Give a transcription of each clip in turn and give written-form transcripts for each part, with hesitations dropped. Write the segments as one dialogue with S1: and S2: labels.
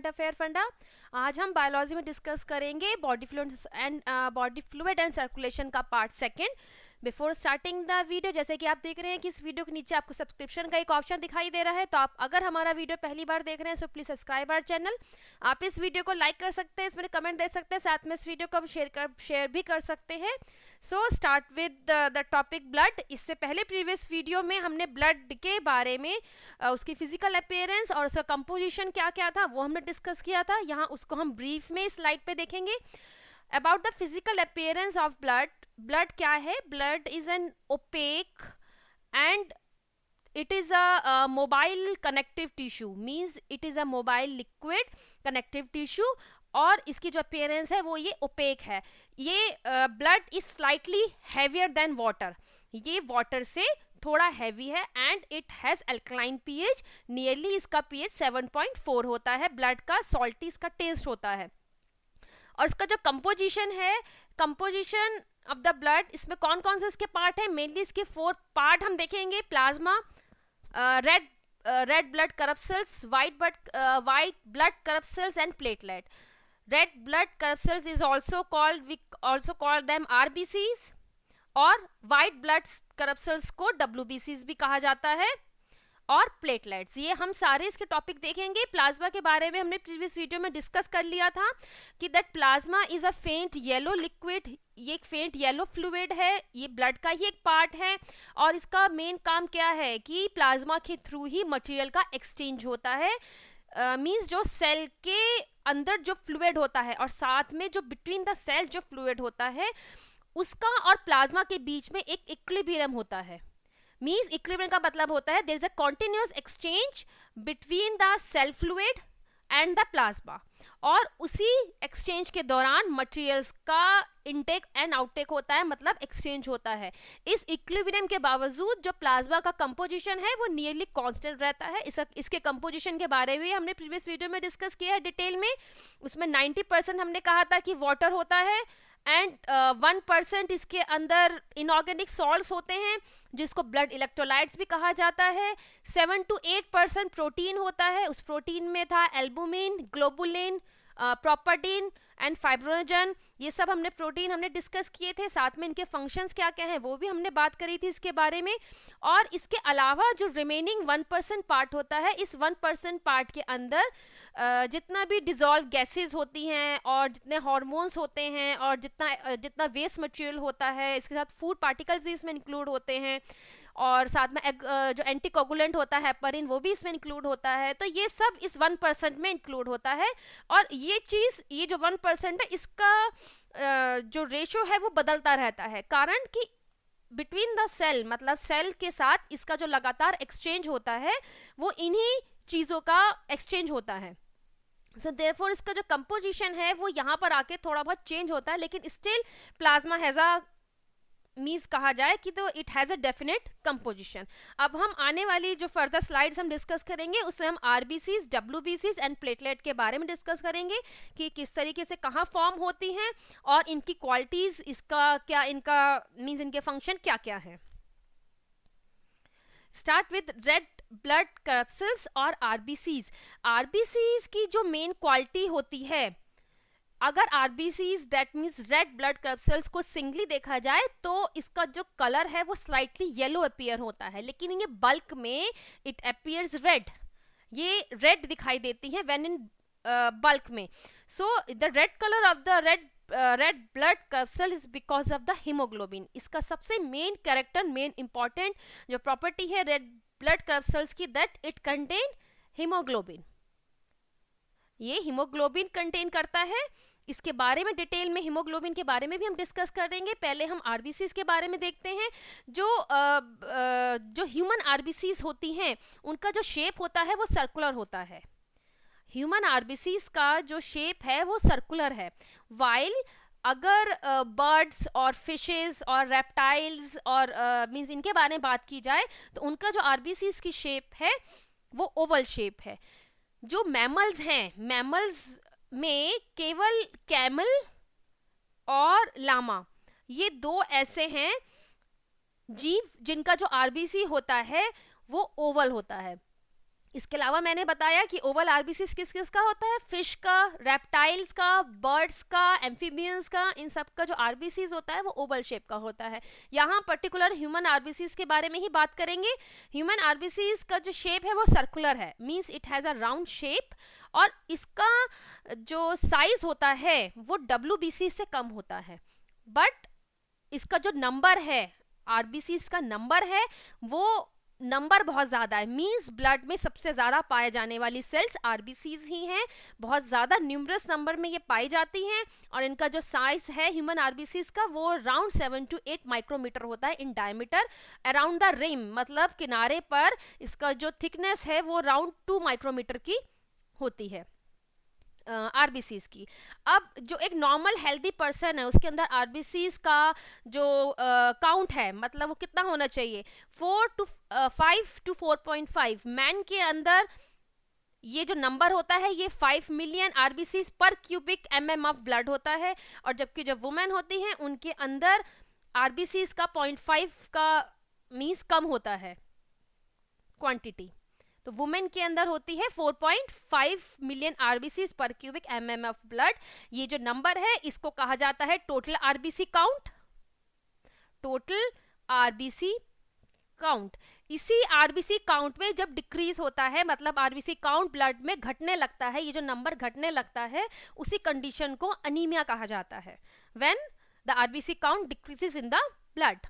S1: Affair फंडा। आज हम बायोलॉजी में डिस्कस करेंगे बॉडी फ्लूइड एंड सर्कुलेशन का part second. Before starting the video, जैसे कि आप देख रहे हैं कि इस वीडियो के नीचे आपको सब्सक्रिप्शन का एक ऑप्शन दिखाई दे रहा है, तो आप अगर हमारा वीडियो पहली बार देख रहे हैं so please subscribe our channel. आप इस वीडियो को लाइक कर सकते हैं, इसमें कमेंट दे सकते हैं, साथ में इस वीडियो को हम शेयर भी कर सकते हैं। So start with the topic blood. इससे पहले प्रीवियस वीडियो में हमने ब्लड के बारे में उसकी फिजिकल अपीयरेंस और उसका कंपोजिशन क्या क्या था वो हमने डिस्कस किया था। यहाँ उसको हम ब्रीफ में स्लाइड पे देखेंगे। About the physical appearance of blood. Blood क्या है? Blood is an opaque and it is a mobile connective tissue, means it is a mobile liquid connective tissue, और इसकी जो अपीयरेंस है वो ये ओपेक है। ये blood is slightly heavier than water, ये वाटर से थोड़ा हैवी है and it has alkaline pH, nearly इसका पीएच 7.4 होता है। ब्लड का सॉल्टी इसका टेस्ट होता है। और इसका जो कंपोजिशन है, कंपोजिशन ऑफ द ब्लड, इसमें कौन कौन से इसके पार्ट है? मेनली इसके 4 पार्ट हम देखेंगे। Plasma, red blood corpuscles, white blood corpuscles and platelet. Red blood corpuscles is we also call them RBCs, और white blood corpuscles को WBCs भी कहा जाता है, और प्लेटलेट्स। ये हम सारे इसके टॉपिक देखेंगे। प्लाज्मा के बारे में हमने प्रीवियस वीडियो में डिस्कस कर लिया था कि दैट प्लाज्मा इज अ फेंट येलो लिक्विड, ये एक फेंट येलो फ्लूइड है, ये ब्लड का ही एक पार्ट है, और इसका मेन काम क्या है कि प्लाज्मा के थ्रू ही मटेरियल का एक्सचेंज होता है। मींस जो सेल के अंदर जो फ्लूइड होता है और साथ में जो बिटवीन द सेल जो फ्लूइड होता है उसका और प्लाज्मा के बीच में एक इक्विलिब्रियम होता है। मींस इक्विलिब्रियम का मतलब होता है there is a continuous exchange between the cell fluid and the plasma, और उसी एक्सचेंज के दौरान मटेरियल्स का इनटेक एंड आउटटेक होता है, मतलब एक्सचेंज होता है। इस इक्विलिब्रियम के बावजूद जो प्लाज्मा का कंपोजिशन है वो नियरली कांस्टेंट रहता है। इसके कंपोजिशन के बारे में हमने प्रीवियस वीडियो में डिस्कस किया है डिटेल में। उसमें 90% हमने कहा था कि वाटर होता है एंड 1% इसके अंदर इनऑर्गेनिक सॉल्ट्स होते हैं जिसको ब्लड इलेक्ट्रोलाइट्स भी कहा जाता है। 7 to 8% प्रोटीन होता है। उस प्रोटीन में था एल्बुमिन, ग्लोबुलिन, प्रोपर्टीन एंड फाइब्रोजन। ये सब हमने प्रोटीन हमने डिस्कस किए थे, साथ में इनके फंक्शंस क्या क्या हैं वो भी हमने बात करी थी इसके बारे में। और इसके अलावा जो रिमेनिंग 1% पार्ट होता है, इस 1% पार्ट के अंदर जितना भी डिजॉल्व गैसेस होती हैं और जितने हार्मोन्स होते हैं और जितना वेस्ट मटेरियल होता है, इसके साथ फूड पार्टिकल्स भी इसमें इंक्लूड होते हैं, और साथ में जो एंटीकोगुलेंट होता है हेपरिन वो भी इसमें इंक्लूड होता है। तो ये सब इस 1% में इंक्लूड होता है। और ये चीज़, ये जो 1% है, इसका जो रेशो है वो बदलता रहता है, कारण कि बिटवीन द सेल, मतलब सेल के साथ इसका जो लगातार एक्सचेंज होता है वो इन्हीं चीज़ों का एक्सचेंज होता है। सो देयरफॉर इसका जो कंपोजिशन है वो यहाँ पर आके थोड़ा बहुत चेंज होता है, लेकिन still plasma has a means कहा जाए कि तो it has a definite composition. अब हम आने वाली जो फर्दर स्लाइड्स हम डिस्कस करेंगे उसमें हम आरबीसीज, डब्ल्यूबीसीज एंड प्लेटलेट के बारे में डिस्कस करेंगे कि किस तरीके से कहाँ फॉर्म होती हैं और इनकी क्वालिटीज़, इसका क्या, इनका मीन्स इनके फंक्शन क्या क्या है। Start with red blood corpuscles और आरबीसीज। आरबीसीज की जो मेन क्वालिटी होती है, अगर RBCs that means red blood corpuscles को सिंगली देखा जाए तो इसका जो कलर है वो स्लाइटली येलो अपीयर होता है, लेकिन ये बल्क में इट अपीयर्स रेड, ये रेड दिखाई देती है व्हेन इन बल्क में। So the red colour of the red blood corpuscle is because of the haemoglobin. इसका सबसे मेन कैरेक्टर, मेन इंपॉर्टेंट जो प्रॉपर्टी है रेड ब्लड corpuscles की, दैट इट कंटेन हीमोग्लोबिन। ये हीमोग्लोबिन कंटेन करता है। इसके बारे में डिटेल में हीमोग्लोबिन के बारे में भी हम डिस्कस कर देंगे। पहले हम आरबीसीज के बारे में देखते हैं। जो ह्यूमन आरबीसीज होती हैं उनका जो शेप होता है वो सर्कुलर होता है। ह्यूमन आरबीसीज का जो शेप है वो सर्कुलर है, वाइल अगर बर्ड्स और फिशेस और रेप्टाइल्स और मीन्स इनके बारे में बात की जाए तो उनका जो आरबीसीज की शेप है वो ओवल शेप है। जो मैमल्स हैं, मैमल्स में केवल कैमल और लामा, ये 2 ऐसे हैं जीव जिनका जो आरबीसी होता है वो ओवल होता है। इसके अलावा मैंने बताया कि ओवल आरबीसीज किस किस का होता है, फिश का, रेप्टाइल्स का, बर्ड्स का, एम्फीबियंस का, इन सब का जो आरबीसीज होता है वो ओवल शेप का होता है। यहाँ पर्टिकुलर ह्यूमन आरबीसीज के बारे में ही बात करेंगे। ह्यूमन आरबीसीज का जो शेप है वो सर्कुलर है, means it has a round shape, और इसका जो साइज होता है वो डब्ल्यूबीसी से कम होता है, बट इसका जो नंबर है, आरबीसीज का नंबर है, वो नंबर बहुत ज्यादा है, मींस ब्लड में सबसे ज्यादा पाए जाने वाली सेल्स आरबीसीज ही हैं, बहुत ज्यादा न्यूमरस नंबर में ये पाई जाती हैं, और इनका जो साइज है ह्यूमन आरबीसीज का वो अराउंड 7 to 8 माइक्रोमीटर होता है in diameter. Around the rim मतलब किनारे पर इसका जो थिकनेस है वो अराउंड 2 माइक्रोमीटर की होती है आरबीसीज की। अब जो एक नॉर्मल हेल्दी पर्सन है उसके अंदर आरबीसीज का जो काउंट है मतलब वो कितना होना चाहिए, 5 to 4.5। मैन के अंदर ये जो नंबर होता है ये 5 मिलियन आरबीसीज पर क्यूबिक एमएम ऑफ ब्लड होता है, और जबकि जब वुमेन होती हैं उनके अंदर आरबीसीज का 0.5 का मीन्स कम होता है क्वांटिटी। तो वुमेन के अंदर होती है 4.5 मिलियन आरबीसीज पर क्यूबिक एमएम ऑफ ब्लड। ये जो नंबर है इसको कहा जाता है total RBC count, total RBC count. इसी आरबीसी काउंट में जब डिक्रीज होता है मतलब आरबीसी काउंट ब्लड में घटने लगता है, ये जो नंबर घटने लगता है उसी कंडीशन को अनीमिया कहा जाता है, when the RBC count decreases in the blood.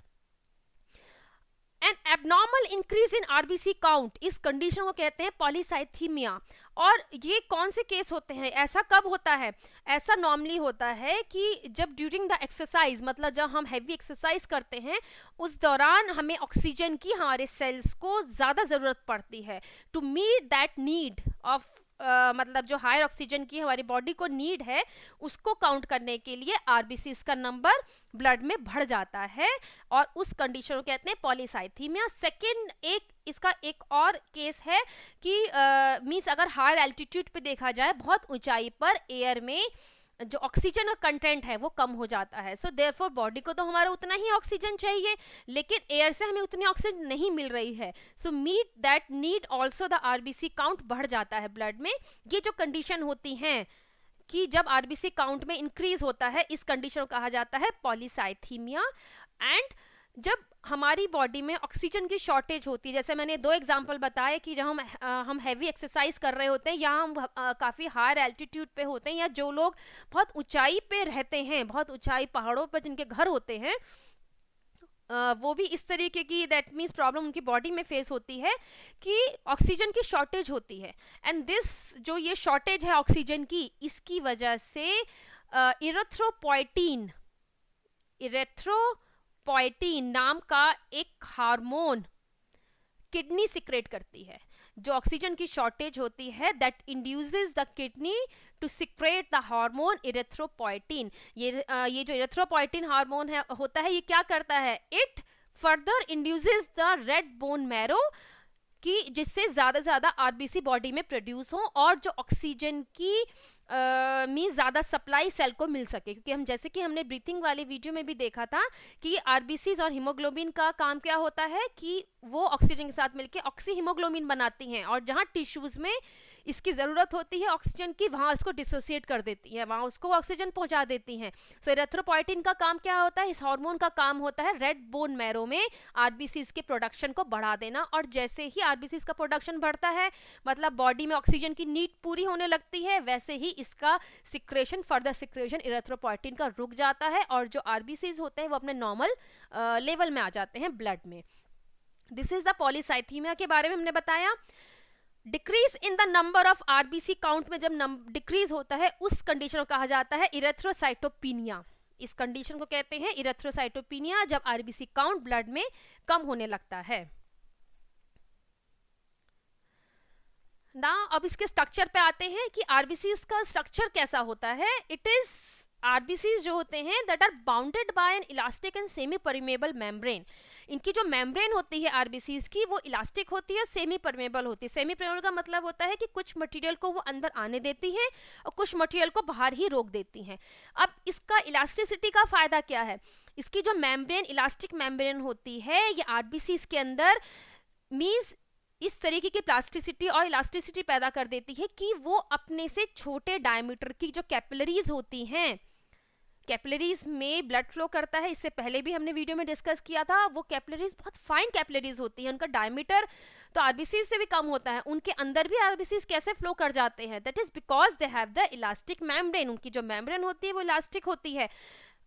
S1: N abnormal increase in RBC count, इस कंडीशन को कहते हैं पॉलीसाइथीमिया। और ये कौन से केस होते हैं, ऐसा कब होता है, ऐसा नॉर्मली होता है कि जब ड्यूरिंग द एक्सरसाइज मतलब जब हम हैवी एक्सरसाइज करते हैं उस दौरान हमें ऑक्सीजन की हमारे सेल्स को ज़्यादा ज़रूरत पड़ती है to meet that need of मतलब जो हायर ऑक्सीजन की हमारी बॉडी को नीड है उसको काउंट करने के लिए आरबीसीज का नंबर ब्लड में बढ़ जाता है, और उस कंडीशन को कहते हैं पॉलीसाइथीमिया। सेकंड इसका एक और केस है कि मींस अगर हायर एल्टीट्यूड पे देखा जाए, बहुत ऊंचाई पर एयर में जो ऑक्सीजन का कंटेंट है वो कम हो जाता है, सो देयरफॉर बॉडी को तो हमारा उतना ही ऑक्सीजन चाहिए लेकिन एयर से हमें उतनी ऑक्सीजन नहीं मिल रही है, so meet that need also the RBC count बढ़ जाता है ब्लड में। ये जो कंडीशन होती हैं कि जब आरबीसी काउंट में इंक्रीज होता है इस कंडीशन को कहा जाता है पॉलीसाइथीमिया। एंड जब हमारी बॉडी में ऑक्सीजन की शॉर्टेज होती है, जैसे मैंने 2 एग्जांपल बताए कि जब हम हैवी एक्सरसाइज कर रहे होते हैं या हम काफ़ी हायर एल्टीट्यूड पे होते हैं, या जो लोग बहुत ऊंचाई पे रहते हैं, बहुत ऊंचाई पहाड़ों पर जिनके घर होते हैं, वो भी इस तरीके की दैट मीन्स प्रॉब्लम उनकी बॉडी में फेस होती है कि ऑक्सीजन की शॉर्टेज होती है। एंड दिस जो ये शॉर्टेज है ऑक्सीजन की, इसकी वजह से इरेथ्रोपोइटीन नाम का एक हार्मोन किडनी सिक्रेट करती है। जो ऑक्सीजन की शॉर्टेज होती है that induces the kidney to secrete the hormone erythropoietin. ये जो इरेथ्रोपोइटीन हार्मोन होता है ये क्या करता है, it further induces the red bone marrow कि जिससे ज़्यादा ज़्यादा आरबीसी बॉडी में प्रोड्यूस हो और जो ऑक्सीजन की मीन्स ज़्यादा सप्लाई सेल को मिल सके, क्योंकि हम जैसे कि हमने ब्रीथिंग वाले वीडियो में भी देखा था कि आरबीसीज और हीमोग्लोबिन का काम क्या होता है कि वो ऑक्सीजन के साथ मिलके ऑक्सी हीमोग्लोबिन बनाती हैं, और जहाँ टिश्यूज में इसकी ज़रूरत होती है ऑक्सीजन की वहाँ उसको डिसोसिएट कर देती हैं, वहाँ उसको ऑक्सीजन पहुँचा देती हैं। सो इरेथ्रोपोइटीन का काम क्या होता है, इस हार्मोन का काम होता है रेड बोन मैरो में आरबीसीज के प्रोडक्शन को बढ़ा देना, और जैसे ही आरबीसीज का प्रोडक्शन बढ़ता है मतलब बॉडी में ऑक्सीजन की नीड पूरी होने लगती है, वैसे ही इसका सिक्रेशन फर्दर सिक्रेशन इरेथ्रोपोइटीन का रुक जाता है और जो आरबीसीज होते हैं वो अपने नॉर्मल लेवल में आ जाते हैं ब्लड में। दिस इज द पॉलीसाइथीमिया के बारे में हमने बताया। Decrease in the number of RBC count में जब डिक्रीज होता है उस कंडीशन को कहा जाता है इरेथ्रोसाइटोपिनिया। इस कंडीशन को कहते हैं इरेथ्रोसाइटोपिनिया जब आरबीसी काउंट ब्लड में कम होने लगता है। ना अब इसके स्ट्रक्चर पे आते हैं कि आरबीसीज का स्ट्रक्चर कैसा होता है। इट इज आरबीसीज जो होते हैं that are bounded by an elastic and semi permeable membrane. इनकी जो मेम्ब्रेन होती है आरबीसीज की वो इलास्टिक होती है, सेमी परमेबल होती है। सेमी परमेबल का मतलब होता है कि कुछ मटेरियल को वो अंदर आने देती है और कुछ मटेरियल को बाहर ही रोक देती हैं। अब इसका इलास्टिसिटी का फायदा क्या है, इसकी जो मेम्ब्रेन इलास्टिक मेम्ब्रेन होती है ये आरबीसीज के अंदर मींस इस तरीके की प्लास्टिसिटी और इलास्टिसिटी पैदा कर देती है कि वो अपने से छोटे डायमीटर की जो कैपिलरीज होती हैं, कैपिलरीज में ब्लड फ्लो करता है, इससे पहले भी हमने वीडियो में डिस्कस किया था, वो कैपिलरीज बहुत फाइन कैपिलरीज होती हैं, उनका डायमीटर तो आरबीसी से भी कम होता है, उनके अंदर भी आरबीसी कैसे फ्लो कर जाते हैं, that is because they have the elastic membrane, उनकी जो मेम्ब्रेन होती है वो इलास्टिक होती है।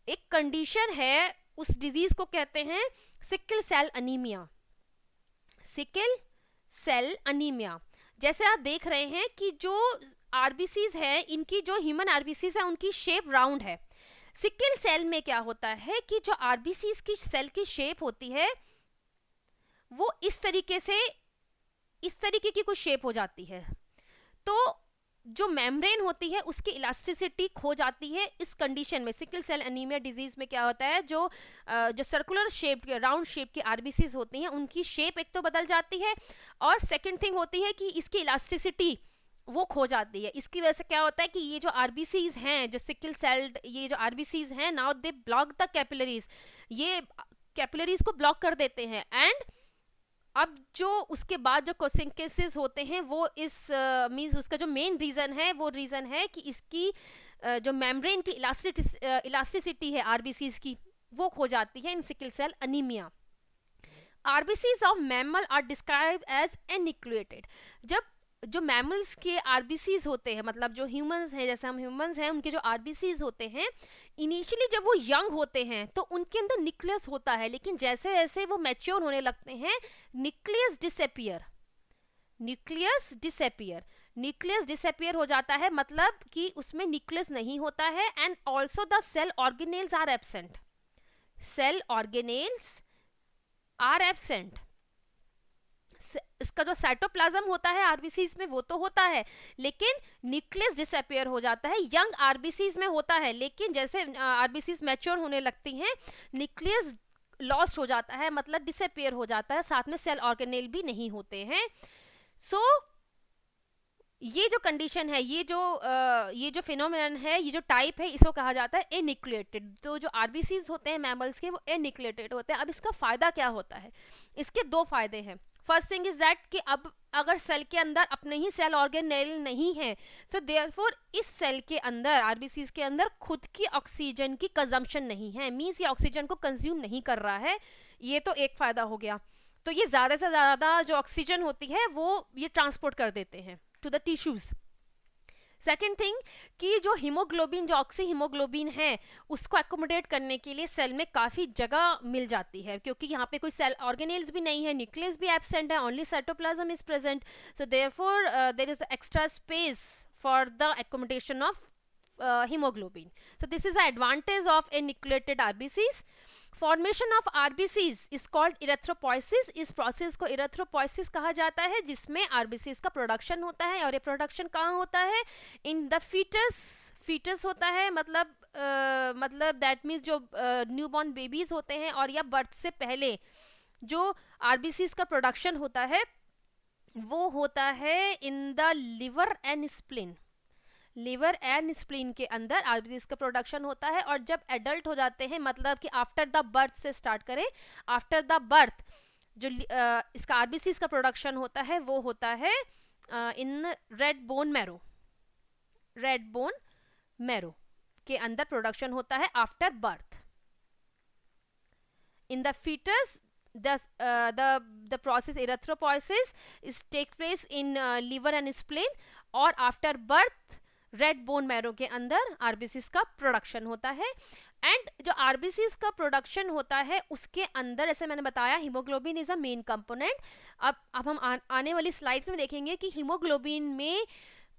S1: एक कंडीशन है, उस डिजीज को कहते हैं sickle cell anaemia, sickle cell anaemia. जैसे आप देख रहे हैं कि जो आरबीसीज है, इनकी जो ह्यूमन आरबीसीज है उनकी शेप राउंड है। सिकल सेल में क्या होता है कि जो आरबीसीज की सेल की शेप होती है वो इस तरीके की कुछ शेप हो जाती है, तो जो मेम्ब्रेन होती है उसकी इलास्टिसिटी खो जाती है। इस कंडीशन में सिकल सेल एनीमिया डिजीज में क्या होता है, जो सर्कुलर शेप के, राउंड शेप की आरबीसीज होती हैं उनकी शेप एक तो बदल जाती है, और सेकंड थिंग होती है कि इसकी इलास्टिसिटी वो खो जाती है। इसकी वजह से क्या होता है कि ये जो आरबीसीज हैं, जो सिकल सेल्ड ये जो आरबीसीज हैं, now they block the capillaries, ये कैपिलरीज को ब्लॉक कर देते हैं। एंड अब जो उसके बाद जो कोसिंकेसिस होते हैं वो इस मींस उसका जो मेन रीजन है वो रीजन है कि इसकी जो मेम्ब्रेन की इलास्टिसिटी है आरबीसीज की वो खो जाती है in sickle cell anaemia. RBCs of mammal are described as enucleated. जब जो मैमल्स के आरबीसीज होते हैं, मतलब जो ह्यूमंस हैं, जैसे हम ह्यूमंस हैं, उनके जो आरबीसीज होते हैं इनिशियली जब वो यंग होते हैं तो उनके अंदर न्यूक्लियस होता है, लेकिन जैसे जैसे वो मैच्योर होने लगते हैं न्यूक्लियस डिसअपियर हो जाता है, मतलब कि उसमें न्यूक्लियस नहीं होता है। And also the cell organelles are absent, इसका जो साइटोप्लाज्म होता है आरबीसीज में वो तो होता है, लेकिन न्यूक्लियस डिसअपियर हो जाता है। यंग आरबीसीज में होता है, लेकिन जैसे आरबीसीज मैच्योर होने लगती हैं न्यूक्लियस लॉस्ट हो जाता है, मतलब डिसअपियर हो जाता है, साथ में सेल ऑर्गेनेल भी नहीं होते हैं। सो ये जो कंडीशन है, ये जो फिनोमेनन है, ये जो टाइप है, इसको कहा जाता है एन्यूक्लिएटेड। तो जो आरबीसीज होते हैं मैमल्स के वो एन्यूक्लिएटेड होते हैं। अब इसका फायदा क्या होता है, इसके दो फायदे हैं। फर्स्ट थिंग इज दैट कि अब अगर सेल के अंदर अपने ही सेल ऑर्गेनेल नहीं है, सो देयरफॉर इस सेल के अंदर आरबीसीज के अंदर खुद की ऑक्सीजन की कंजम्पशन नहीं है, मींस ये ऑक्सीजन को कंज्यूम नहीं कर रहा है। ये तो एक फायदा हो गया। तो ये ज्यादा से ज्यादा जो ऑक्सीजन होती है वो ये ट्रांसपोर्ट कर देते हैं to the tissues. Second thing कि जो हीमोग्लोबिन, जो ऑक्सी हीमोग्लोबिन है, उसको एकोमोडेट करने के लिए सेल में काफ़ी जगह मिल जाती है, क्योंकि यहाँ पे कोई सेल ऑर्गेनेल्स भी नहीं है, न्यूक्लियस भी एब्सेंट है, only cytoplasm is present. So therefore there is extra space for the accommodation of hemoglobin. So this is the advantage of a nucleated RBCs. Formation of RBCs is called erythropoiesis. इस process को erythropoiesis कहा जाता है, जिसमें RBCs का production होता है। और ये प्रोडक्शन कहाँ होता है, इन द फीटस होता है, मतलब दैट मीन्स जो न्यूबॉर्न बेबीज होते हैं, और या बर्थ से पहले जो RBCs का प्रोडक्शन होता है वो होता है in the liver and spleen के अंदर आरबीसीज का प्रोडक्शन होता है। और जब एडल्ट हो जाते हैं, मतलब कि आफ्टर द बर्थ से स्टार्ट करें, आफ्टर द बर्थ जो इसका आरबीसीज का प्रोडक्शन होता है वो होता है इन रेड बोन मैरो के अंदर प्रोडक्शन होता है after birth. In the foetus the process erythropoiesis is take place in liver and spleen, और after birth red bone marrow के अंदर आरबीसीज का प्रोडक्शन होता है। एंड जो आरबीसीज का प्रोडक्शन होता है उसके अंदर, जैसे मैंने बताया, haemoglobin is a main component. अब हम आने वाली स्लाइड्स में देखेंगे कि हीमोग्लोबिन में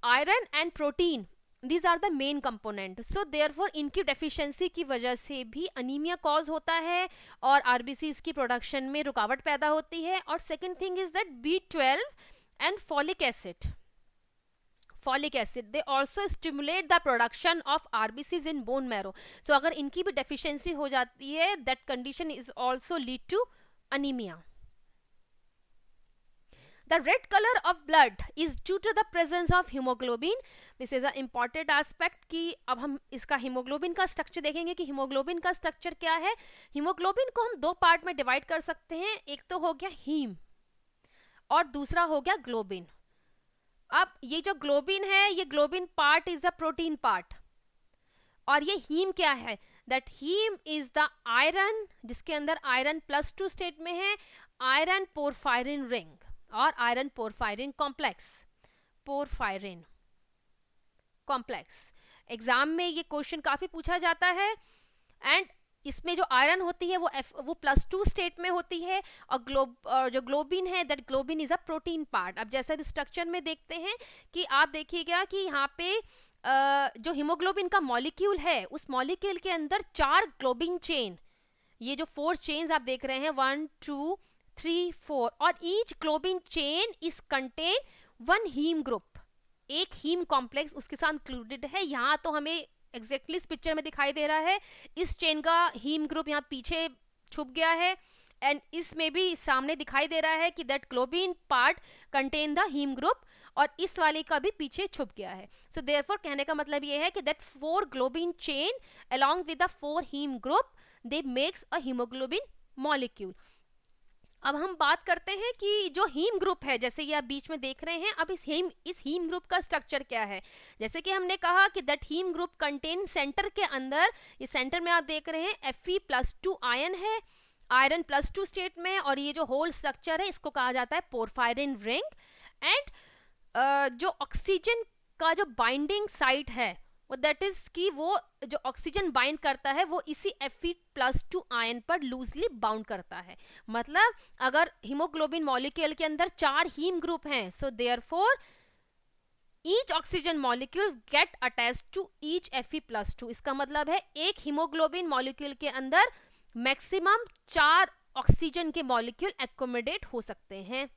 S1: iron and protein, these are the main component. So therefore इनकी डेफिशिएंसी की वजह से भी अनीमिया कॉज होता है और आरबीसीज की प्रोडक्शन में रुकावट पैदा होती है। और second thing is that B12 and folic acid they also stimulate the production of RBCs in bone marrow. So अगर इनकी भी डेफिशिएंसी हो जाती है, that condition is also lead to anemia. The red color of blood is due to the presence of hemoglobin. This is an important aspect कि अब हम इसका हीमोग्लोबिन का स्ट्रक्चर देखेंगे कि हीमोग्लोबिन का स्ट्रक्चर क्या है। हीमोग्लोबिन को हम दो पार्ट में डिवाइड कर सकते हैं, एक तो हो गया हीम और दूसरा हो गया ग्लोबिन। अब ये जो ग्लोबिन है, ये globin part is a protein part, और ये हीम क्या है, that haem is the iron, जिसके अंदर आयरन +2 स्टेट में है, आयरन पोरफायरिन रिंग और iron porphyrin complex, porphyrin complex. Exam में ये क्वेश्चन काफी पूछा जाता है। एंड इसमें जो आयरन होती है वो +2 स्टेट में होती है, और जो ग्लोबिन है, that globin is a protein part. अब जैसे भी स्ट्रक्चर में देखते हैं कि आप देखिएगा कि यहाँ पे जो हीमोग्लोबिन का मॉलिक्यूल है, उस मॉलिक्यूल के अंदर 4 ग्लोबिन चेन, ये जो 4 चेन्स आप देख रहे हैं, 1 2 3 4, और each globin chain is contain 1 haem group, एक हीम कॉम्प्लेक्स उसके साथ इंक्लूडेड है। यहाँ तो हमें एग्जैक्टली इस पिक्चर में दिखाई दे रहा है, इस चेन का हीम ग्रुप यहाँ पीछे छुप गया है, एंड इसमें भी सामने दिखाई दे रहा है कि that globin part contain the haem group, और इस वाले का भी पीछे छुप गया है। सो देयरफॉर कहने का मतलब ये है कि that 4 globin chain along with the 4 haem group, they makes a haemoglobin molecule. अब हम बात करते हैं कि जो हीम ग्रुप है, जैसे ये आप बीच में देख रहे हैं, अब इस हीम ग्रुप का स्ट्रक्चर क्या है। जैसे कि हमने कहा कि that haem group contain, centre के अंदर, इस सेंटर में आप देख रहे हैं Fe+2 आयन है, आयरन +2 स्टेट में, और ये जो होल स्ट्रक्चर है इसको कहा जाता है पोरफायरिन रिंग। एंड जो ऑक्सीजन का जो बाइंडिंग साइट है, वो दैट इज कि वो जो ऑक्सीजन बाइंड करता है वो इसी Fe+2 आयन पर लूजली बाउंड करता है। मतलब अगर हीमोग्लोबिन मॉलिक्यूल के अंदर 4 हीम ग्रुप हैं, so therefore each oxygen molecule get attached to each Fe+2। इसका मतलब है एक हीमोग्लोबिन मॉलिक्यूल के अंदर मैक्सिमम 4 ऑक्सीजन के मॉलिक्यूल एकोमोडेट हो सकते हैं,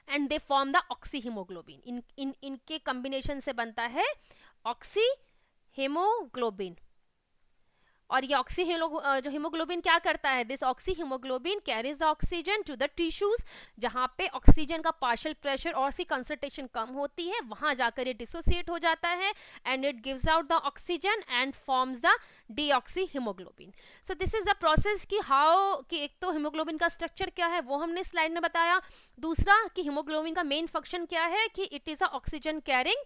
S1: and they form the oxy haemoglobin. इनके कॉम्बिनेशन से बनता है ऑक्सी हीमोग्लोबिन। और ये जो हीमोग्लोबिन क्या करता है, this oxy haemoglobin carries the oxygen to the tissues, जहां पे ऑक्सीजन का पार्शियल प्रेशर और सी कंसंट्रेशन कम होती है, वहां जाकर ये डिसोसिएट हो जाता है, and it gives out the oxygen and forms the deoxy haemoglobin. So this is the process कि हाउ, कि एक तो हीमोग्लोबिन का स्ट्रक्चर क्या है वो हमने स्लाइड में बताया, दूसरा कि हीमोग्लोबिन का मेन फंक्शन क्या है, कि it is a oxygen carrying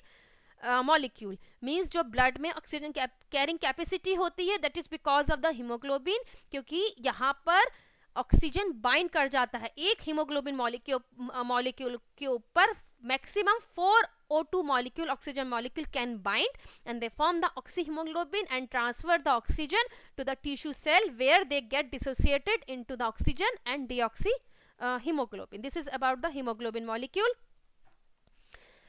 S1: molecule, means जो ब्लड में ऑक्सीजन कैरिंग कैपेसिटी होती है, that is because of the haemoglobin, क्योंकि यहाँ पर ऑक्सीजन बाइंड कर जाता है। एक हीमोग्लोबिन मॉलिक्यूल के ऊपर maximum 4 O2 molecule, oxygen molecule can bind, and they form the oxyhemoglobin and transfer the oxygen to the tissue cell, where they get dissociated into the oxygen and deoxy hemoglobin. This is about the hemoglobin molecule.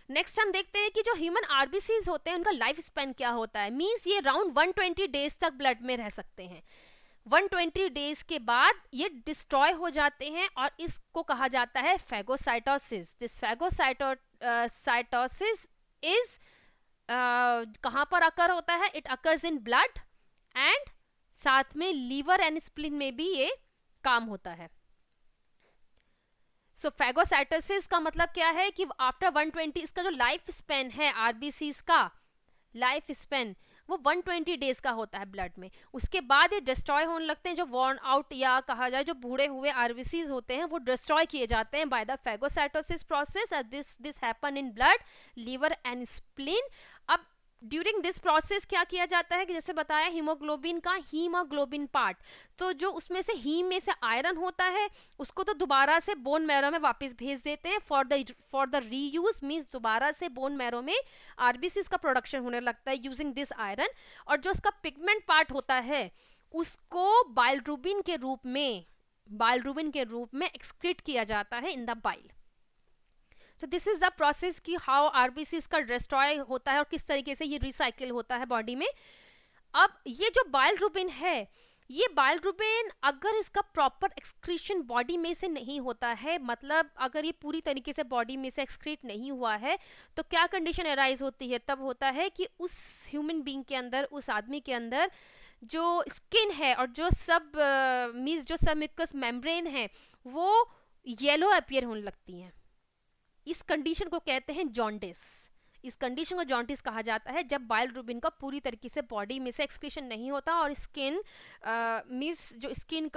S1: Next हम देखते हैं कि जो human RBCs होते हैं उनका life span क्या होता है। मीन्स ये राउंड 120 डेज तक ब्लड में रह सकते हैं। 120 डेज के बाद ये डिस्ट्रॉय हो जाते हैं और इसको कहा जाता है फैगोसाइटोसिस। दिस फैगोसाइटोसिस इज कहाँ पर अकर होता है? It occurs in blood and साथ में लीवर एंड स्प्लीन में भी ये काम होता है। सो फैगोसाइटोसिस का मतलब क्या है कि आफ्टर 120, इसका जो लाइफ स्पेन है आरबीसीज का लाइफ स्पेन वो 120 डेज का होता है ब्लड में। उसके बाद ये डिस्ट्रॉय होने लगते हैं। जो वॉर्न आउट या कहा जाए जो बूढ़े हुए आरबीसीज होते हैं वो डिस्ट्रॉय किए जाते हैं by the phagocytosis process. This happen in blood, liver and spleen. अब ड्यूरिंग दिस प्रोसेस क्या किया जाता है कि जैसे बताया हीमोग्लोबिन का हीमोग्लोबिन पार्ट, तो जो उसमें से हीम में से आयरन होता है उसको तो दोबारा से बोन मैरो में वापस भेज देते हैं फॉर द रीयूज। मींस दोबारा से बोन मैरो में आरबीसीज का प्रोडक्शन होने लगता है यूजिंग दिस आयरन। और जो उसका पिगमेंट पार्ट होता है उसको बाइलरुबिन के रूप में एक्सक्रीट किया जाता है in the bile. So this is the process कि how RBCs का डिस्ट्रॉय होता है और किस तरीके से ये रिसाइकिल होता है बॉडी में। अब ये जो बाइलरुबिन है, ये बाइलरुबिन अगर इसका प्रॉपर एक्सक्रीशन बॉडी में से नहीं होता है, मतलब अगर ये पूरी तरीके से बॉडी में से एक्सक्रीट नहीं हुआ है, तो क्या कंडीशन अराइज होती है? तब होता है कि उस ह्यूमन बीइंग के अंदर, उस आदमी के अंदर जो स्किन है और जो जो सबम्यूकस मेम्ब्रेन है वो येलो अपीयर होने लगती हैं। इस कंडीशन को कहते हैं जॉन्डिस। इस कंडीशन को जॉन्डिस कहा जाता है जब बाइलरुबिन का पूरी तरीके से बॉडी में से एक्सक्रीशन नहीं होता और स्किन मींस जो स्किन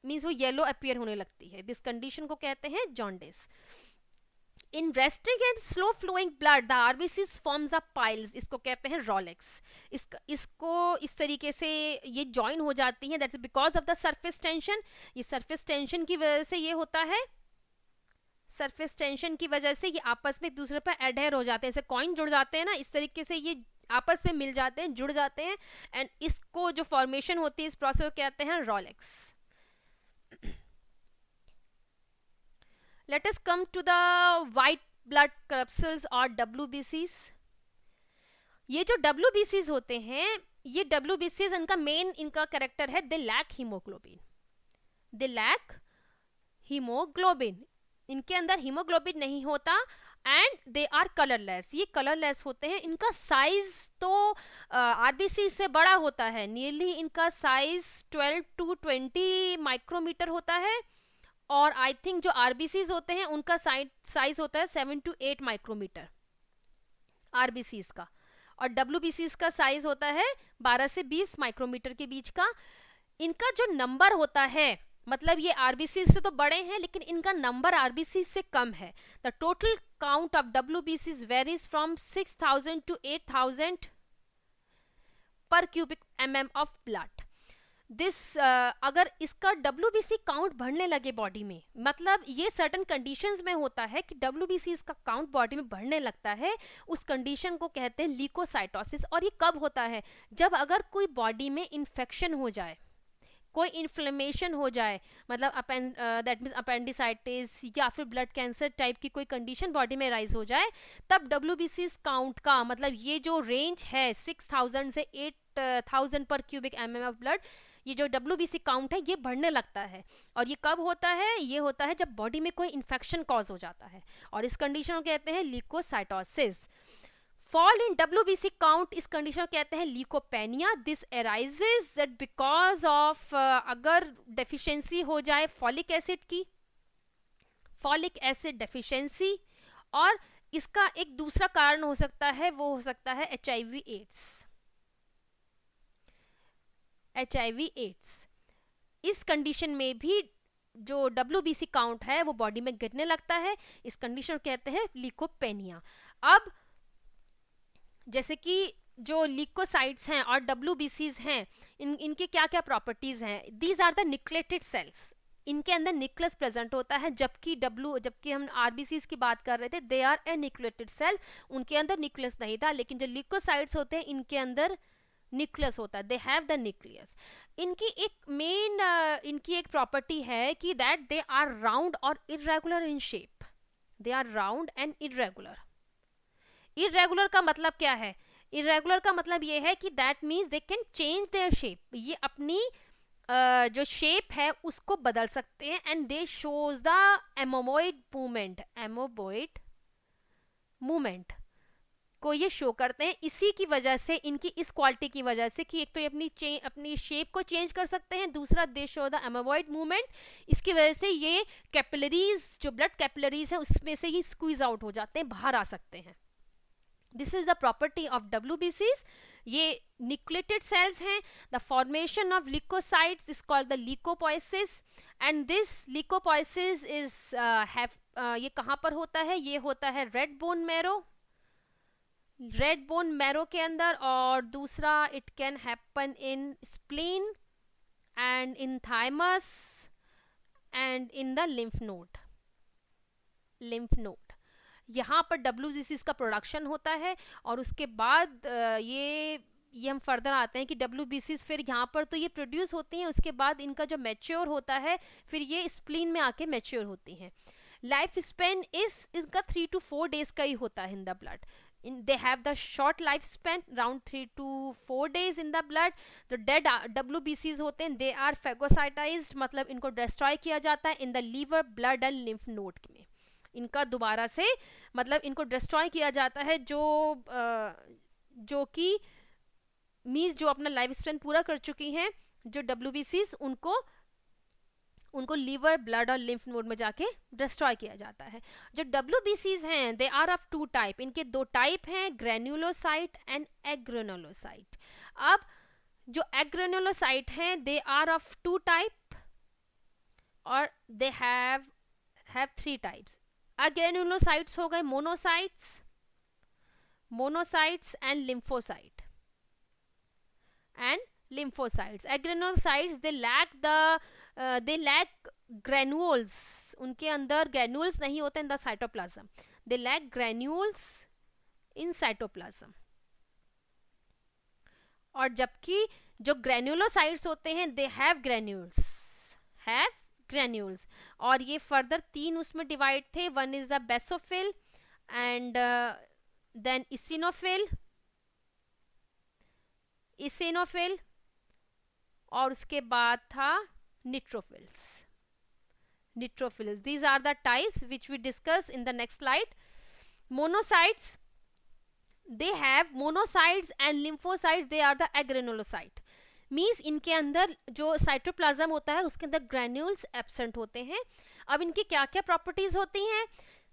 S1: मीन्स वो येलो अपीयर होने लगती है। दिस कंडीशन को कहते हैं jaundice. In resting and slow flowing blood the RBCs forms a piles, इसको कहते हैं रोलेक्स। इसको इस तरीके से ये ज्वाइन हो जाती हैं, that's because of the surface tension. ये सरफेस टेंशन की वजह से ये होता है, सरफेस टेंशन की वजह से ये आपस में एक दूसरे पर एडहेयर हो जाते हैं, जैसे कॉइन जुड़ जाते हैं ना, इस तरीके से ये आपस में मिल जाते हैं, जुड़ जाते हैं, एंड इसको जो फॉर्मेशन होती है इस प्रोसेस को कहते हैं Rolex. Let us come to the white blood corpuscles or WBCs। ये जो WBCs होते हैं, ये WBCs इनका मेन इनका कैरेक्टर है, they lack haemoglobin. They lack haemoglobin, इनके अंदर हीमोग्लोबिन नहीं होता, एंड दे आर कलरलेस। ये कलरलेस होते हैं। इनका साइज तो आरबीसी से बड़ा होता है, नियरली इनका साइज 12 to 20 माइक्रोमीटर होता है, और आई थिंक जो आरबीसीज होते हैं उनका साइज होता है 7 to 8 माइक्रोमीटर आरबीसीज का, और डब्ल्यूबीसीज का साइज होता है 12 से 20 माइक्रोमीटर के बीच का। इनका जो नंबर होता है, मतलब ये आरबीसीज से तो बड़े हैं लेकिन इनका नंबर आरबीसीज से कम है। द टोटल काउंट ऑफ डब्ल्यूबीसीज वेरीज फ्रॉम 6000 to 8000 पर cubic mm of blood. This अगर इसका WBC काउंट बढ़ने लगे बॉडी में, मतलब ये सर्टन कंडीशंस में होता है कि WBC का काउंट बॉडी में बढ़ने लगता है, उस कंडीशन को कहते हैं ल्यूकोसाइटोसिस। और ये कब होता है? जब अगर कोई बॉडी में इन्फेक्शन हो जाए, कोई इन्फ्लेमेशन हो जाए, मतलब दैट मीन्स अपेंडिसाइटिस या फिर ब्लड कैंसर टाइप की कोई कंडीशन बॉडी में राइज हो जाए, तब WBC काउंट का मतलब ये जो रेंज है 6000 से 8000 पर क्यूबिक mm ऑफ ब्लड, ये जो WBC काउंट है ये बढ़ने लगता है। और ये कब होता है? ये होता है जब बॉडी में कोई इन्फेक्शन कॉज हो जाता है, और इस कंडीशन को कहते हैं leucocytosis. Fall in WBC count, इस कंडीशन को कहते हैं leucopenia. This arises because of अगर डेफिशिएंसी हो जाए फॉलिक एसिड की, फॉलिक एसिड डेफिशिएंसी, और इसका एक दूसरा कारण हो सकता है, वो हो सकता है HIV एड्स। इस कंडीशन में भी जो WBC काउंट है वो बॉडी में गिरने लगता है, इस कंडीशन को कहते हैं ल्यूकोपेनिया। अब जैसे कि जो ल्यूकोसाइट्स हैं और WBCs हैं, इनके क्या क्या प्रॉपर्टीज हैं? These are the nucleated cells, इनके अंदर न्यूक्लियस प्रेजेंट होता है, जबकि हम आरबीसीज की बात कर रहे थे, they are a nucleated cell, उनके अंदर न्यूक्लियस नहीं था। लेकिन जो ल्यूकोसाइट्स होते हैं इनके अंदर न्यूक्लियस होता है, दे हैव द न्यूक्लियस। इनकी एक मेन इनकी एक प्रॉपर्टी है कि दैट दे आर राउंड और irregular in shape. They are round and irregular. Irregular का मतलब क्या है? इरेगुलर का मतलब ये है कि that means they can change their shape, ये अपनी जो शेप है उसको बदल सकते हैं, and they shows the amoeboid movement को ये शो करते हैं। इसी की वजह से, इनकी इस क्वालिटी की वजह से कि एक तो ये अपनी शेप को चेंज कर सकते हैं, दूसरा दे शो द एमोबॉइड मूवमेंट। इसकी वजह से ये कैपिलरीज, जो ब्लड कैपिलरीज है उसमें से ही स्क्वीज आउट हो जाते हैं, बाहर आ सकते हैं। This is the property of WBCs। ये न्यूक्लिएटेड सेल्स हैं। The formation of leucocytes is called the leucopoiesis, and this leucopoiesis is ये कहाँ पर होता है? ये होता है रेड बोन मैरो के अंदर, और दूसरा it can happen in spleen and in thymus and in the lymph node. यहाँ पर WBCs का प्रोडक्शन होता है, और उसके बाद ये हम फर्दर आते हैं कि WBCs फिर यहाँ पर तो ये प्रोड्यूस होती हैं, उसके बाद इनका जो मैच्योर होता है फिर ये स्प्लीन में आके मैच्योर होती हैं। लाइफ स्पेन इनका 3 to 4 days का ही होता है in the blood. They have the short lifespan, around 3 to 4 days in the blood. जो dead WBCs होते हैं, they are phagocytized, मतलब इनको destroy किया जाता है in the liver, blood and lymph node में। इनका दोबारा से मतलब इनको डिस्ट्रॉय किया जाता है, जो कि मीन्स जो अपना लाइफ स्पेन पूरा कर चुकी हैं जो WBCs, उनको लीवर, ब्लड और लिम्फ नोड में जाके डिस्ट्रॉय किया जाता है। जो WBCs हैं दे आर ऑफ 2 टाइप, इनके 2 टाइप हैं, ग्रेन्युलोसाइट एंड एग्रेनुलोसाइट। अब जो एग्रेनुलोसाइट हैं दे आर ऑफ 2 टाइप, और दे हैव 3 टाइप्स. अग्रेनुलोसाइट्स हो गए monocytes and lymphocyte lymphocytes. Granulocytes, they lack granules. उनके अंदर granules नहीं होते in the cytoplasm. They lack granules in cytoplasm. और जबकि जो granulocytes होते हैं they have granules. और ये फर्दर 3 उसमें डिवाइड थे. One is the basophil and then eosinophil और उसके बाद था neutrophils. These are the types which we discuss in the next slide. Monocytes, they have monocytes and lymphocytes, they are the agranulocyte. Means इनके अंदर जो cytoplasm होता है उसके अंदर ग्रैन्यूल्स एब्सेंट होते हैं. अब इनकी क्या क्या प्रॉपर्टीज होती हैं?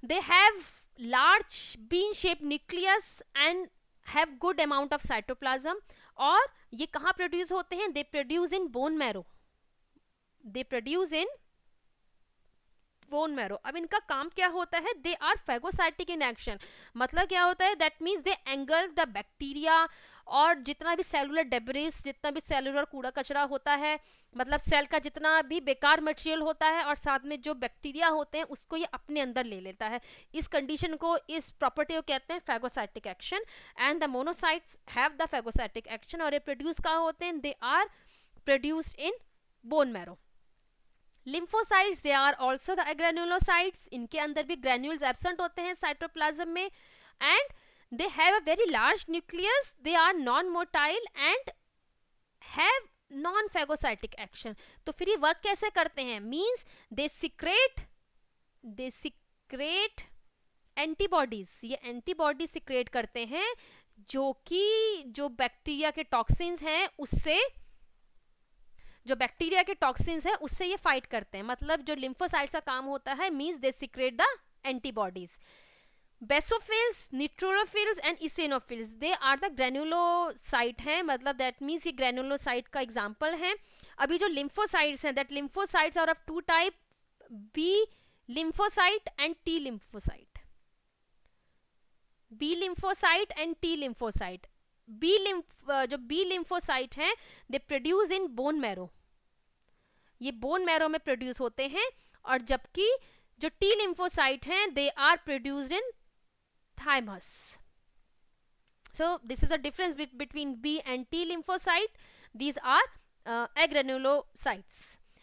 S1: They have large bean shape nucleus and have good amount of cytoplasm. और ये कहाँ प्रोड्यूस होते हैं? They produce in bone marrow. अब इनका काम क्या होता है? They are phagocytic in action. मतलब क्या होता है? That means they engulf the bacteria और जितना भी सेलुलर डेब्रिस, जितना भी सेलुलर कूड़ा कचरा होता है, मतलब सेल का जितना भी बेकार मटेरियल होता है और साथ में जो बैक्टीरिया होते हैं उसको ये अपने अंदर ले लेता है. इस कंडीशन को, इस प्रॉपर्टी को कहते हैं phagocytic action. And the monocytes have the phagocytic action और ये प्रोड्यूस कहाँ होते हैं? They are produced in bone marrow. Lymphocytes, they are also the granulocytes. इनके अंदर भी ग्रैन्यूल्स एब्सेंट होते हैं साइटोप्लाज्म में. And they have a very large nucleus, they are non-motile and have non-phagocytic action. तो फिर ये वर्क कैसे करते हैं? Means they secrete antibodies. ये एंटीबॉडी सिक्रेट करते हैं जो कि जो बैक्टीरिया के टॉक्सिन्स हैं उससे ये फाइट करते हैं. मतलब जो लिम्फोसाइट्स का काम होता है, means they secrete the antibodies. Basophils, neutrophils and eosinophils, they are the granulocyte हैं. मतलब दैट मीन्स ये ग्रेनुलोसाइट का एग्जांपल है. अभी जो लिम्फोसाइट्स हैं, that lymphocytes are of 2 type, B lymphocyte and T lymphocyte. जो बी लिम्फोसाइट हैं, they produce in bone marrow. ये बोन मैरो में प्रोड्यूस होते हैं. और जबकि जो टी लिम्फोसाइट हैं, they are produced in thymus. So this is a difference between B and T lymphocyte. These are agranulocytes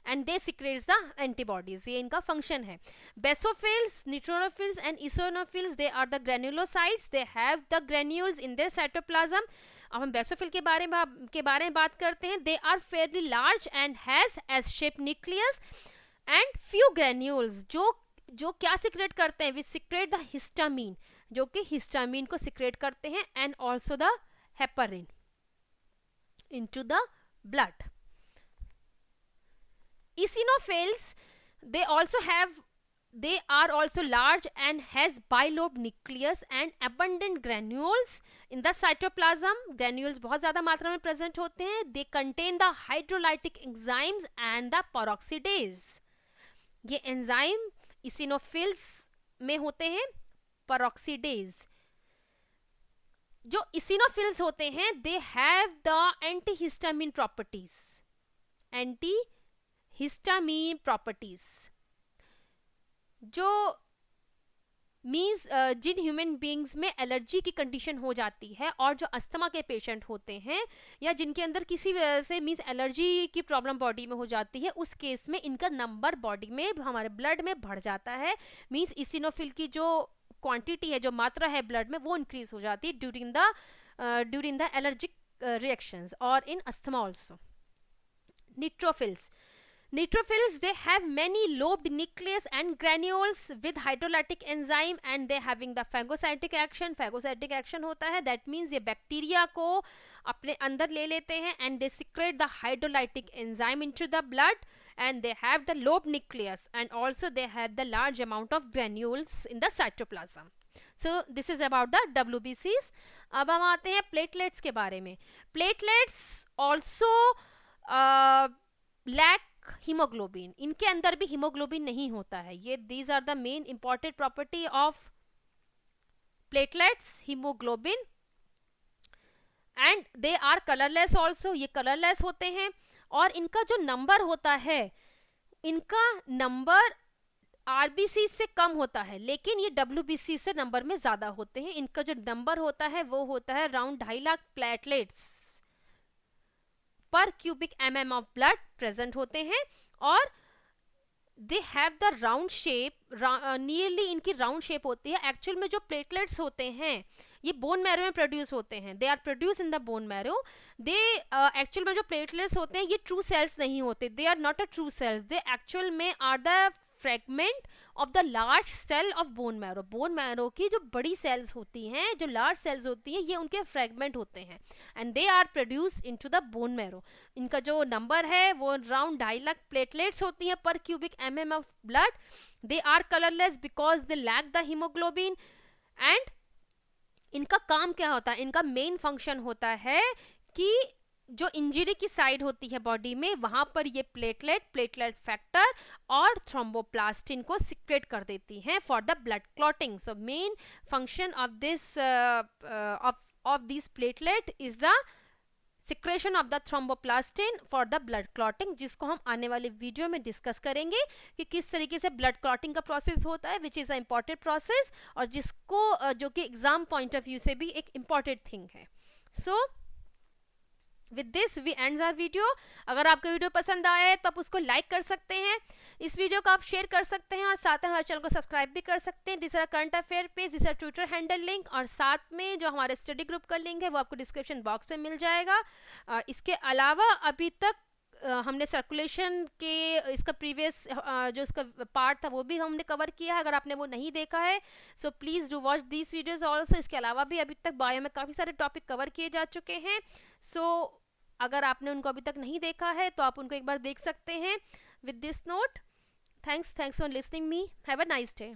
S1: and they secrete the antibodies. ये इनका function है. Basophils, neutrophils and eosinophils, they are the granulocytes. They have the granules in their cytoplasm. अब हम basophil के बारे में बात करते हैं. They are fairly large and has S-shaped nucleus and few granules. जो क्या सिक्रेट करते हैं? वी सिक्रेट द हिस्टामीन, जो कि हिस्टामीन को सिक्रेट करते हैं. And also the heparin into the blood. इसिनोफिल्स, they are also large and has bilobed nucleus and abundant granules in the cytoplasm. granules बहुत ज़्यादा मात्रा में present होते हैं. they contain the hydrolytic enzymes and the peroxidase. ये enzyme इसिनोफिल्स में होते हैं. पेरोक्सीडेज, जो इसिनोफिल्स होते हैं, they have the antihistamine properties. जो मीन्स जिन ह्यूमन बींग्स में एलर्जी की कंडीशन हो जाती है और जो अस्थमा के पेशेंट होते हैं या जिनके अंदर किसी वजह से मीन्स एलर्जी की प्रॉब्लम बॉडी में हो जाती है, उस केस में इनका नंबर बॉडी में, हमारे ब्लड में बढ़ जाता है. मीन्स इसिनोफिल की जो क्वांटिटी है, जो मात्रा है ब्लड में, वो इंक्रीज हो जाती है ड्यूरिंग द एलर्जिक रिएक्शंस और इन asthma also. Neutrophils, they have many lobed nucleus and granules with hydrolytic enzyme and they having the phagocytic action. Phagocytic action होता है, that means ये बैक्टीरिया को अपने अंदर ले लेते हैं and they secrete the hydrolytic enzyme into the blood and they have the lobed nucleus and also they have the large amount of granules in the cytoplasm. So this is about the WBCs. अब हम आते हैं platelets के बारे में. Platelets also lack haemoglobin, इनके अंदर भी हीमोग्लोबिन नहीं होता है। ये these are the main important property of platelets, haemoglobin. And they are colourless also, ये कलरलेस होते हैं। और इनका जो नंबर होता है, इनका नंबर आरबीसी से कम होता है, लेकिन ये डब्ल्यूबीसी से नंबर में ज्यादा होते हैं। इनका जो नंबर होता है वो होता है अराउंड 2.5 लाख प्लेटलेट्स पर cubic mm of blood present होते हैं। और they have the round shape, nearly इनकी राउंड शेप होती है। एक्चुअल में जो प्लेटलेट्स होते हैं ये बोन मैरो में प्रोड्यूस होते हैं, they are produce in the bone marrow. They actual में जो प्लेटलेट्स होते हैं ये ट्रू सेल्स नहीं होते, they are not a true cells, they actual में are the fragment of the large cell of bone marrow. Bone marrow की जो बड़ी सेल्स होती हैं, जो लार्ज सेल्स होती हैं, ये उनके फ्रेगमेंट होते हैं and they are produce into the bone marrow. इनका जो नंबर है वो अराउंड 2.5 लाख प्लेटलेट्स होती हैं per cubic mm of blood. They are colourless because they lack the haemoglobin. And इनका काम क्या होता है, इनका मेन फंक्शन होता है कि जो इंजरी की साइड होती है बॉडी में, वहां पर ये प्लेटलेट फैक्टर और थ्रोम्बोप्लास्टिन को सिक्रेट कर देती हैं for the blood clotting. So main function of this of this platelet is the secretion of the thromboplastin for the blood clotting, जिसको हम आने वाले वीडियो में डिस्कस करेंगे कि किस तरीके से ब्लड क्लॉटिंग का प्रोसेस होता है, which is a important process, और जिसको जो कि एग्जाम पॉइंट ऑफ व्यू से भी एक इम्पॉर्टेंट थिंग है। So with this we ends our video. अगर आपको वीडियो पसंद आया है तो आप उसको लाइक कर सकते हैं, इस वीडियो को आप शेयर कर सकते हैं, और साथ में हमारे चैनल को सब्सक्राइब भी कर सकते हैं। This are current affair page, this are Twitter handle link, और साथ में जो हमारे स्टडी ग्रुप का लिंक है वो आपको डिस्क्रिप्शन बॉक्स में मिल जाएगा। इसके अलावा अभी तक हमने सर्कुलेशन के इसका प्रीवियस जो इसका पार्ट था वो भी हमने कवर किया है, अगर आपने वो नहीं देखा है so please do watch these videos also. इसके अलावा भी अभी तक बायो में काफ़ी सारे टॉपिक कवर किए जा चुके हैं, सो अगर आपने उनको अभी तक नहीं देखा है तो आप उनको एक बार देख सकते हैं। With this note, thanks for listening me, have a nice day.